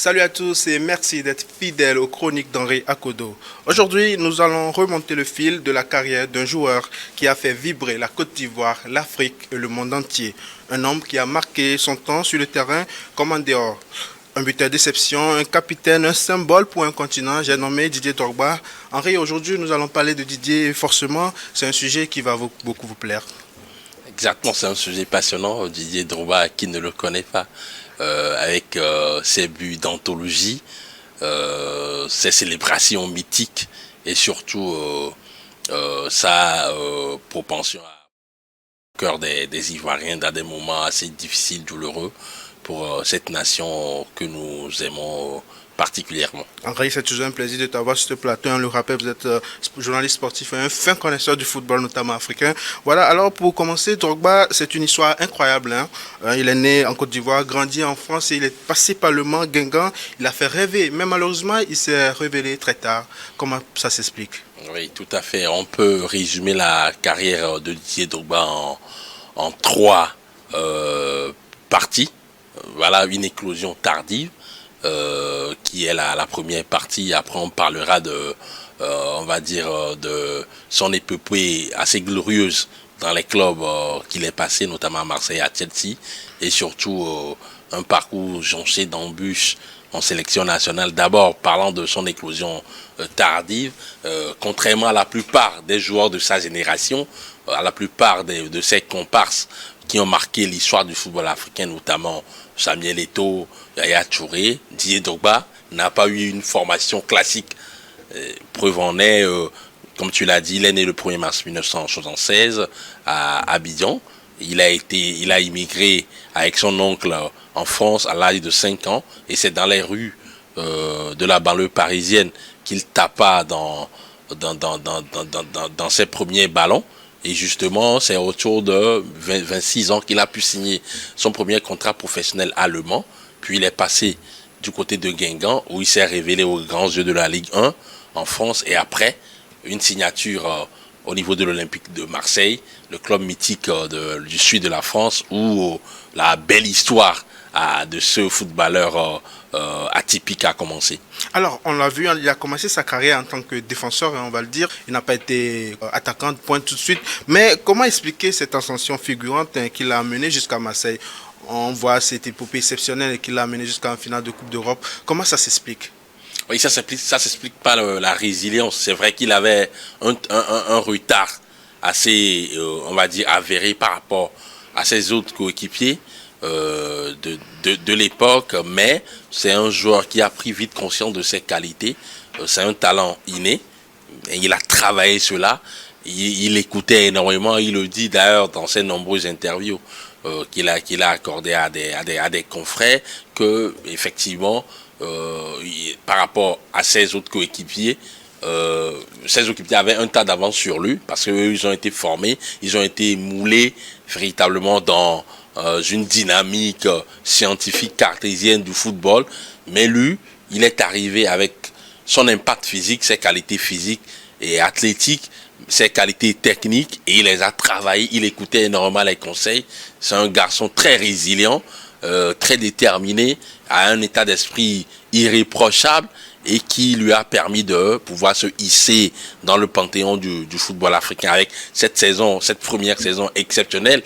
Salut à tous et merci d'être fidèles aux chroniques d'Henri Akodo. Aujourd'hui, nous allons remonter le fil de la carrière d'un joueur qui a fait vibrer la Côte d'Ivoire, l'Afrique et le monde entier. Un homme qui a marqué son temps sur le terrain comme en dehors. Un buteur d'exception, un capitaine, un symbole pour un continent, j'ai nommé Didier Drogba. Henri, aujourd'hui, nous allons parler de Didier et forcément, c'est un sujet qui va beaucoup vous plaire. Exactement, c'est un sujet passionnant. Didier Drogba, qui ne le connaît pas, avec ses buts d'anthologie, ses célébrations mythiques et surtout sa propension au cœur des Ivoiriens dans des moments assez difficiles, douloureux pour cette nation que nous aimons particulièrement. Henri, c'est toujours un plaisir de t'avoir sur ce plateau. On le rappelle, vous êtes journaliste sportif et un fin connaisseur du football, notamment africain. Voilà, alors pour commencer, Drogba, c'est une histoire incroyable. Il est né en Côte d'Ivoire, grandi en France et il est passé par le Mans Guingamp. Il a fait rêver, mais malheureusement, il s'est révélé très tard. Comment ça s'explique? Oui, tout à fait. On peut résumer la carrière de Didier Drogba en trois parties. Voilà, une éclosion tardive. Qui est la première partie. Après, on parlera on va dire, de son épopée assez glorieuse dans les clubs qu'il est passé, notamment à Marseille et à Chelsea, et surtout un parcours jonché d'embûches en sélection nationale. D'abord, parlant de son éclosion tardive, contrairement à la plupart des joueurs de sa génération, à la plupart de ses comparses qui ont marqué l'histoire du football africain, notamment Samuel Eto'o, Yaya Touré, Didier Drogba n'a pas eu une formation classique. Preuve en est, comme tu l'as dit, il est né le 1er mars 1976 à Abidjan. Il a immigré avec son oncle en France à l'âge de 5 ans et c'est dans les rues de la banlieue parisienne qu'il tapa dans ses premiers ballons. Et justement, c'est autour de 26 ans qu'il a pu signer son premier contrat professionnel allemand. Puis il est passé du côté de Guingamp, où il s'est révélé aux grands yeux de la Ligue 1 en France. Et après, une signature au niveau de l'Olympique de Marseille, le club mythique du sud de la France, où la belle histoire de ce footballeur atypique a commencé. Alors, on l'a vu, il a commencé sa carrière en tant que défenseur, on va le dire. Il n'a pas été attaquant de pointe tout de suite. Mais comment expliquer cette ascension figurante qui l'a amené jusqu'à Marseille? On voit cette épopée exceptionnelle qui l'a amené jusqu'à un finale de Coupe d'Europe. Comment ça s'explique? Oui, ça s'explique par la résilience. C'est vrai qu'il avait un retard assez, on va dire, avéré par rapport à ses autres coéquipiers de l'époque, mais c'est un joueur qui a pris vite conscience de ses qualités. C'est un talent inné et il a travaillé cela. Il écoutait énormément, il le dit d'ailleurs dans ses nombreuses interviews qu'il a accordé à des confrères, que effectivement par rapport à ses autres coéquipiers, ses coéquipiers avaient un tas d'avance sur lui parce qu'eux ils ont été formés, ils ont été moulés véritablement dans une dynamique scientifique cartésienne du football, mais lui il est arrivé avec son impact physique, ses qualités physiques et athlétiques, ses qualités techniques, et il les a travaillées. Il écoutait énormément les conseils. C'est un garçon très résilient, très déterminé, à un état d'esprit irréprochable et qui lui a permis de pouvoir se hisser dans le panthéon du football africain avec cette première saison exceptionnelle.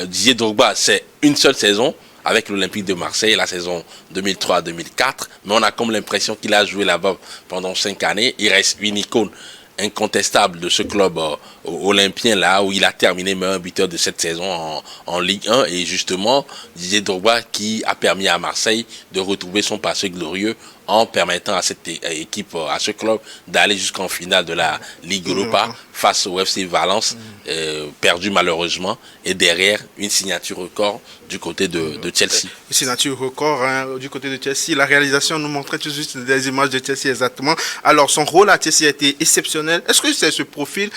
Didier Drogba, c'est une seule saison avec l'Olympique de Marseille, la saison 2003-2004, mais on a comme l'impression qu'il a joué là-bas pendant 5 années. Il reste une icône incontestable de ce club olympien là où il a terminé meilleur buteur de cette saison en Ligue 1, et justement Didier Drogba qui a permis à Marseille de retrouver son passé glorieux en permettant à cette équipe, à ce club, d'aller jusqu'en finale de la Ligue Europa face au FC Valence, perdu malheureusement, et derrière une signature record du côté de Chelsea. Une signature record du côté de Chelsea. La réalisation nous montrait tout de suite des images de Chelsea exactement. Alors son rôle à Chelsea a été exceptionnel. Est-ce que c'est ce profil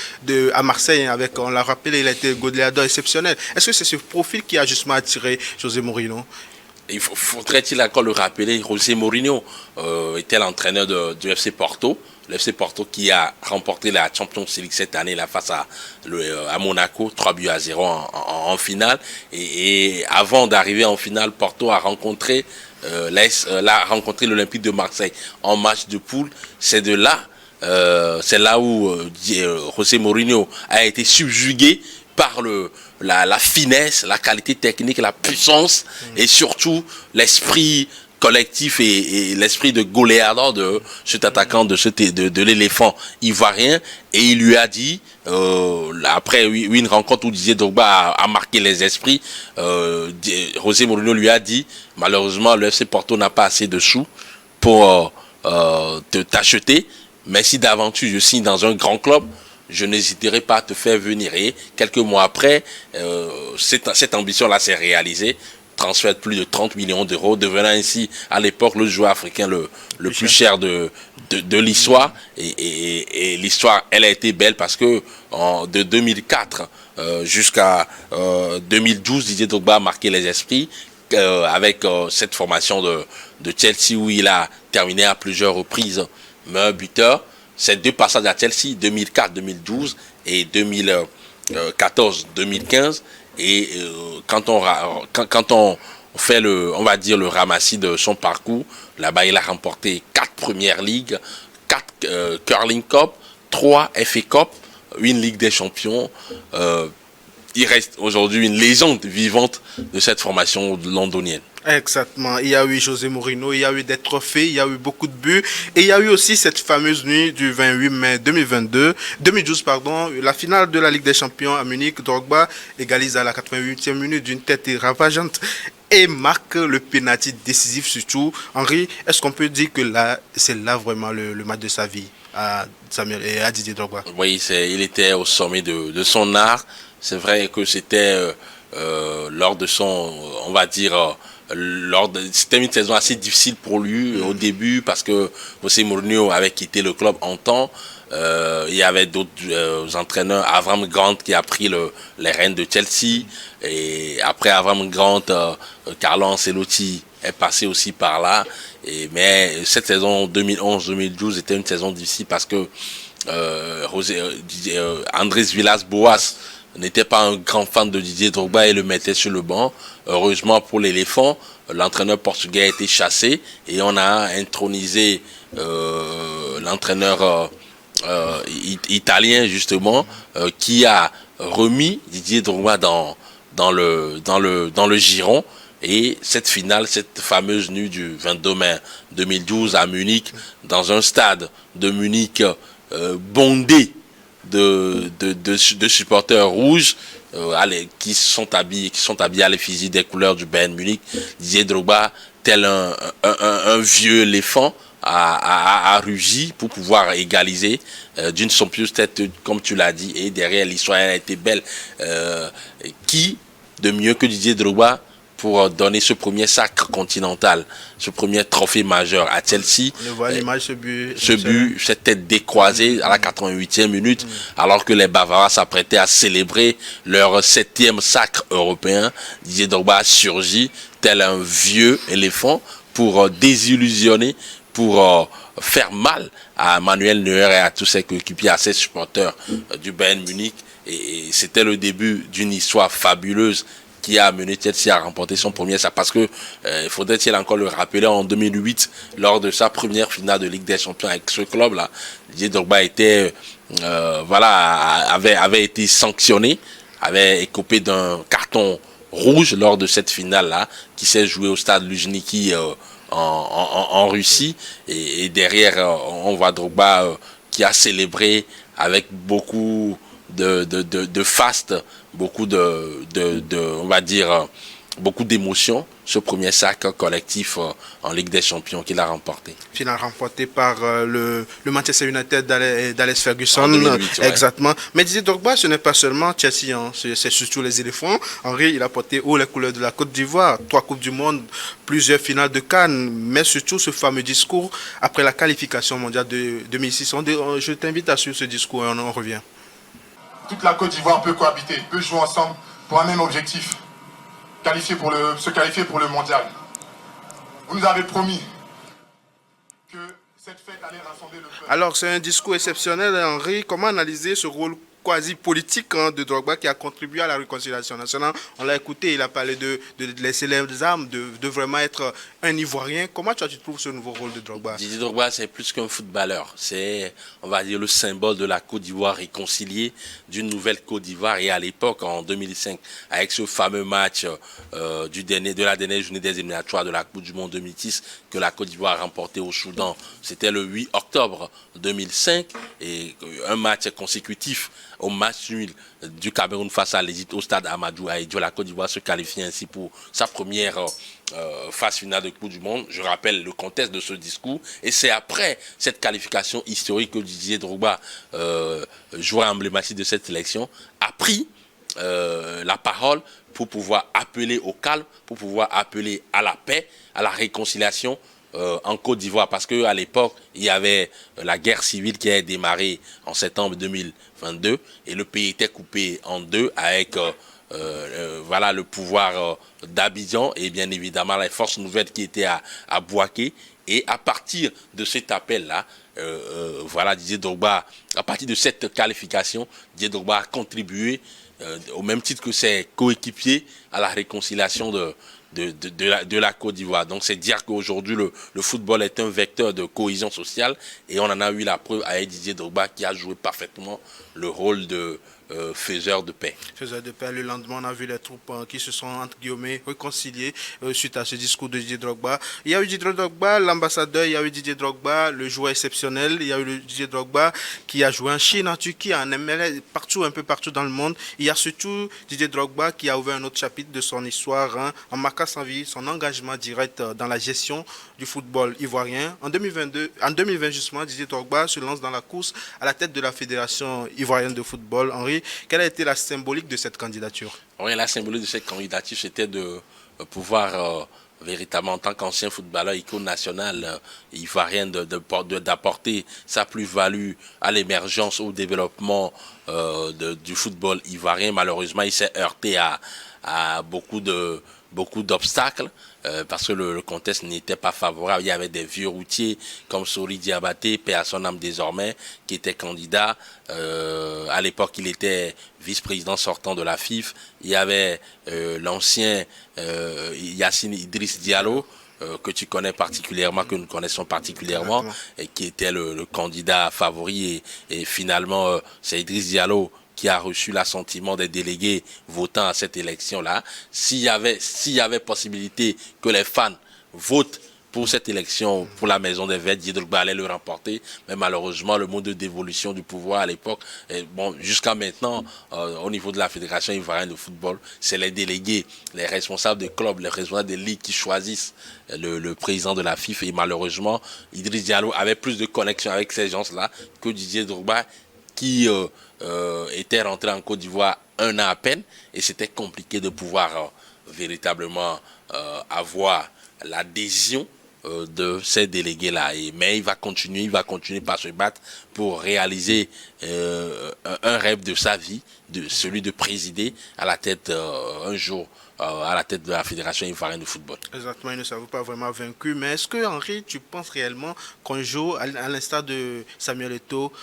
à Marseille, avec, on l'a rappelé, il a été goleador exceptionnel. Est-ce que c'est ce profil qui a justement attiré José Mourinho? Faudrait-il encore le rappeler, José Mourinho était l'entraîneur du FC Porto le FC Porto qui a remporté la Champions League cette année là, face à Monaco, 3-0 en finale. Et avant d'arriver en finale, Porto a rencontré l'Olympique de Marseille en match de poule. C'est là où José Mourinho a été subjugué par la finesse, la qualité technique, la puissance et surtout l'esprit collectif et l'esprit de goleador de cet attaquant de l'éléphant ivoirien. Et il lui a dit, après une rencontre où Didier Drogba a marqué les esprits, José Mourinho lui a dit, malheureusement le FC Porto n'a pas assez de sous pour t'acheter, mais si d'aventure je signe dans un grand club, je n'hésiterai pas à te faire venir. Et quelques mois après, cette ambition-là s'est réalisée. Transfert de plus de 30 millions d'euros, devenant ainsi à l'époque le joueur africain le plus cher de l'histoire. Et l'histoire, elle a été belle parce que de 2004 jusqu'à 2012, Didier Drogba a marqué les esprits avec cette formation de Chelsea où il a terminé à plusieurs reprises meilleur buteur. Ces deux passages à Chelsea, 2004-2012 et 2014-2015. Et quand on fait on va dire le ramassis de son parcours, là-bas il a remporté 4 premières ligues, 4 Curling Cup, 3 FA Cup, une Ligue des Champions. Il reste aujourd'hui une légende vivante de cette formation londonienne. Exactement. Il y a eu José Mourinho, il y a eu des trophées, il y a eu beaucoup de buts. Et il y a eu aussi cette fameuse nuit du 28 mai 2012, la finale de la Ligue des Champions à Munich. Drogba égalise à la 88e minute d'une tête ravageante et marque le pénalty décisif surtout. Henri, est-ce qu'on peut dire que là, c'est là vraiment le match de sa vie à Didier Drogba? Oui, il était au sommet de son art. C'est vrai que c'était lors de son, on va dire, c'était une saison assez difficile pour lui au début parce que José Mourinho avait quitté le club en temps. Il y avait d'autres entraîneurs, Avram Grant qui a pris les rênes de Chelsea, et après Avram Grant, Carlo Ancelotti est passé aussi par là. Mais cette saison 2011-2012 était une saison difficile parce que Andrés Villas-Boas n'était pas un grand fan de Didier Drogba et le mettait sur le banc. Heureusement pour l'éléphant, l'entraîneur portugais a été chassé et on a intronisé l'entraîneur italien justement qui a remis Didier Drogba dans le giron. Et cette finale, cette fameuse nuit du 22 mai 2012 à Munich, dans un stade de Munich bondé de supporters rouges qui sont habillés à l'effigie des couleurs du Bayern Munich. Didier Drogba, tel un vieux éléphant, a rugi pour pouvoir égaliser d'une somptueuse tête, comme tu l'as dit. Et derrière, l'histoire a été belle. Qui de mieux que Didier Drogba pour donner ce premier sacre continental, ce premier trophée majeur à Chelsea. On voit l'image, ce but, cette tête décroisée à la 88e minute, alors que les Bavarois s'apprêtaient à célébrer leur 7e sacre européen. Didier Drogba a surgi tel un vieux éléphant pour désillusionner, pour faire mal à Manuel Neuer et à tous ses coéquipiers, à ses supporters du Bayern Munich. Et c'était le début d'une histoire fabuleuse qui a amené Chelsea à remporter son premier sacre. Parce que il faudrait-il encore le rappeler, en 2008, lors de sa première finale de Ligue des Champions avec ce club-là, Didier Drogba avait été sanctionné, avait écopé d'un carton rouge lors de cette finale-là, qui s'est jouée au stade Luzhniki en Russie. Et derrière, on voit Drogba qui a célébré avec beaucoup de faste, beaucoup on va dire, beaucoup d'émotions, ce premier sacre collectif en Ligue des Champions qu'il a remporté. Finale remportée par le Manchester United d'Alex Ferguson. En 2008, ouais. Exactement. Mais Didier Drogba, ce n'est pas seulement Chelsea, hein. C'est surtout les éléphants. Henri, il a porté haut les couleurs de la Côte d'Ivoire, 3 Coupes du Monde, plusieurs finales de Cannes, mais surtout ce fameux discours après la qualification mondiale de 2006. Je t'invite à suivre ce discours et on en revient. Toute la Côte d'Ivoire peut cohabiter, peut jouer ensemble pour un même objectif, se qualifier pour le mondial. Vous nous avez promis que Cette fête allait rassembler le peuple. Alors, c'est un discours exceptionnel, Henri. Comment analyser ce rôle quasi politique de Drogba qui a contribué à la réconciliation nationale? On l'a écouté, il a parlé de laisser les armes, de vraiment être un Ivoirien. Comment tu trouves ce nouveau rôle de Drogba? Didier Drogba, c'est plus qu'un footballeur. C'est, on va dire, le symbole de la Côte d'Ivoire réconciliée, d'une nouvelle Côte d'Ivoire. Et à l'époque, en 2005, avec ce fameux match de la dernière journée des éliminatoires de la Coupe du Monde 2010 que la Côte d'Ivoire a remporté au Soudan, c'était le 8 octobre 2005. Et un match consécutif au match nul du Cameroun face à l'Égypte au stade Amadou Ahidjo. La Côte d'Ivoire se qualifie ainsi pour sa première phase finale de Coupe du Monde. Je rappelle le contexte de ce discours. Et c'est après cette qualification historique que Didier Drogba, joueur emblématique de cette sélection, a pris la parole pour pouvoir appeler au calme, pour pouvoir appeler à la paix, à la réconciliation en Côte d'Ivoire, parce qu'à l'époque, il y avait la guerre civile qui a démarré en septembre 2022 et le pays était coupé en deux avec voilà, le pouvoir d'Abidjan et bien évidemment les forces nouvelles qui étaient à Bouaké. Et à partir de cet appel-là, voilà, Didier Drogba, à partir de cette qualification, Didier Drogba a contribué au même titre que ses coéquipiers à la réconciliation de la Côte d'Ivoire. Donc c'est dire qu'aujourd'hui le football est un vecteur de cohésion sociale et on en a eu la preuve avec Didier Drogba qui a joué parfaitement le rôle de faiseur de paix. Faiseur de paix. Le lendemain, on a vu les troupes qui se sont, entre guillemets, réconciliées suite à ce discours de Didier Drogba. Il y a eu Didier Drogba, l'ambassadeur, il y a eu Didier Drogba, le joueur exceptionnel, il y a eu le Didier Drogba qui a joué en Chine, en Turquie, en MLS, partout, un peu partout dans le monde. Il y a surtout Didier Drogba qui a ouvert un autre chapitre de son histoire en marquant sa vie, son engagement direct dans la gestion du football ivoirien. En 2020 justement, Didier Drogba se lance dans la course à la tête de la Fédération ivoirienne de football. Henri, quelle a été la symbolique de cette candidature? Oui, la symbolique de cette candidature, c'était de pouvoir véritablement, en tant qu'ancien footballeur, icône nationale ivoirienne, d'apporter sa plus-value à l'émergence, au développement du football ivoirien. Malheureusement, il s'est heurté à beaucoup d'obstacles parce que le contexte n'était pas favorable. Il y avait des vieux routiers comme Sori Diabaté, paix à son âme désormais, qui était candidat. À l'époque, il était vice-président sortant de la FIF. Il y avait l'ancien Yacine Idriss Diallo, que tu connais particulièrement, que nous connaissons particulièrement, et qui était le candidat favori. Et finalement, c'est Idriss Diallo qui a reçu l'assentiment des délégués votant à cette élection-là. S'il y avait possibilité que les fans votent pour cette élection, pour la Maison des Verts, Didier Drogba allait le remporter. Mais malheureusement, le mode de dévolution du pouvoir à l'époque, bon, jusqu'à maintenant, au niveau de la Fédération ivoirienne de football, c'est les délégués, les responsables des clubs, les responsables des ligues qui choisissent le président de la FIFA. Et malheureusement, Idriss Diallo avait plus de connexion avec ces gens-là que Didier Drogba, qui était rentré en Côte d'Ivoire un an à peine, et c'était compliqué de pouvoir véritablement avoir l'adhésion de ces délégués-là. Mais il va continuer par se battre pour réaliser un rêve de sa vie, celui de présider à la tête un jour à la tête de la Fédération ivoirienne de football. Exactement, ils ne s'avouent pas vraiment vaincus. Mais est-ce que, Henri, tu penses réellement qu'un jour, à l'instar de Samuel Eto'o,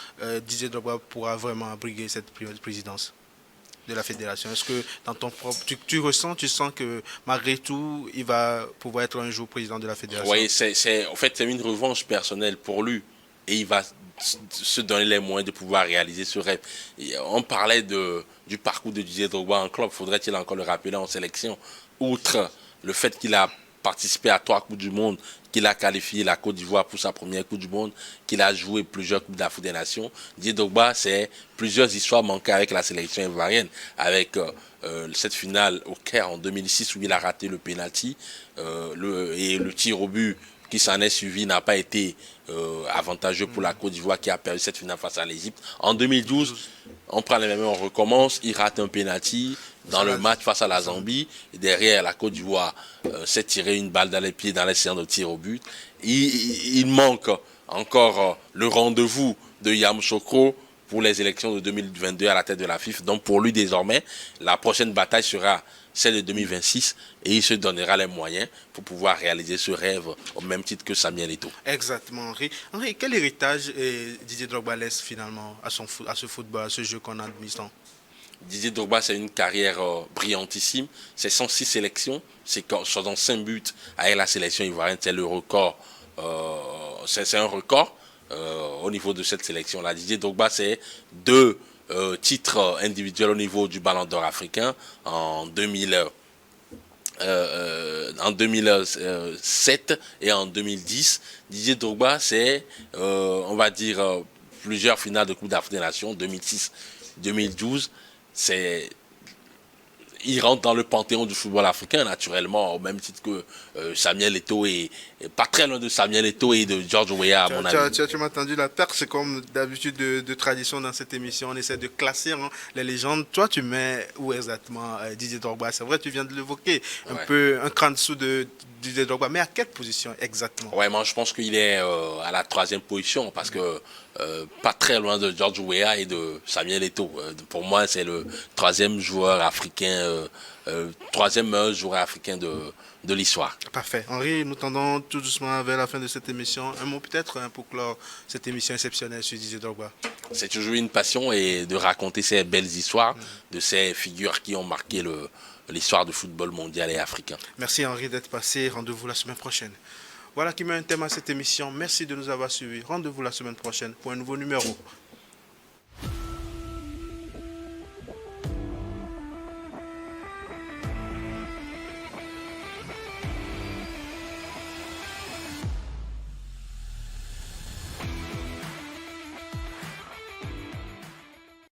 Didier Drogba pourra vraiment briguer cette présidence de la fédération? Est-ce que dans ton propre, tu sens que malgré tout, il va pouvoir être un jour président de la fédération? Oui, en fait, c'est une revanche personnelle pour lui. Et il va se donner les moyens de pouvoir réaliser ce rêve. Et on parlait du parcours de Didier Drogba en club. Faudrait-il encore le rappeler en sélection? Outre le fait qu'il a participé à 3 Coupes du Monde, qu'il a qualifié la Côte d'Ivoire pour sa première Coupe du Monde, qu'il a joué plusieurs Coupes d'Afrique des Nations. Didier Drogba, c'est plusieurs histoires manquées avec la sélection ivoirienne, avec cette finale au Caire en 2006 où il a raté le penalty et le tir au but qui s'en est suivi n'a pas été avantageux pour la Côte d'Ivoire qui a perdu cette finale face à l'Égypte. En 2012, on prend les mêmes, on recommence, il rate un penalty dans le match face à la Zambie. Et derrière, la Côte d'Ivoire s'est tiré une balle dans les pieds dans les séances de tir au but. Il manque encore le rendez-vous de Yamoussoukro pour les élections de 2022 à la tête de la FIFA. Donc pour lui désormais, la prochaine bataille sera celle de 2026, et il se donnera les moyens pour pouvoir réaliser ce rêve au même titre que Samuel Eto'o. Exactement, Henri. Henri, quel héritage Didier Drogba laisse finalement à ce football, à ce jeu qu'on a admis? Didier Drogba, c'est une carrière brillantissime. C'est 106 sélections, c'est 65 buts avec la sélection ivoirienne. C'est le record. C'est un record au niveau de cette sélection-là. Didier Drogba, c'est 2 titres individuels au niveau du Ballon d'Or africain en 2007 et en 2010. Didier Drogba, c'est, on va dire, plusieurs finales de Coupe d'Afrique des Nations, 2006, 2012. Il rentre dans le panthéon du football africain, naturellement, au même titre que Samuel Eto'o, et pas très loin de Samuel Eto'o et de George Weah, à mon avis. Tu m'as entendu la perte, c'est comme d'habitude de tradition dans cette émission, on essaie de classer les légendes. Toi, tu mets où exactement Didier Drogba? C'est vrai, tu viens de l'évoquer, un peu un cran dessous de Didier Drogba, mais à quelle position exactement? Ouais, moi je pense qu'il est à la 3e position, parce que pas très loin de George Weah et de Samuel Eto'o. Pour moi, c'est le 3e joueur africain, 3e meilleur joueur africain de l'histoire. Parfait. Henri, nous tendons tout doucement vers la fin de cette émission. Un mot peut-être pour clore cette émission exceptionnelle sur Didier Drogba. C'est toujours une passion et de raconter ces belles histoires de ces figures qui ont marqué l'histoire du football mondial et africain. Merci Henri d'être passé. Rendez-vous la semaine prochaine. Voilà qui met un thème à cette émission. Merci de nous avoir suivis. Rendez-vous la semaine prochaine pour un nouveau numéro.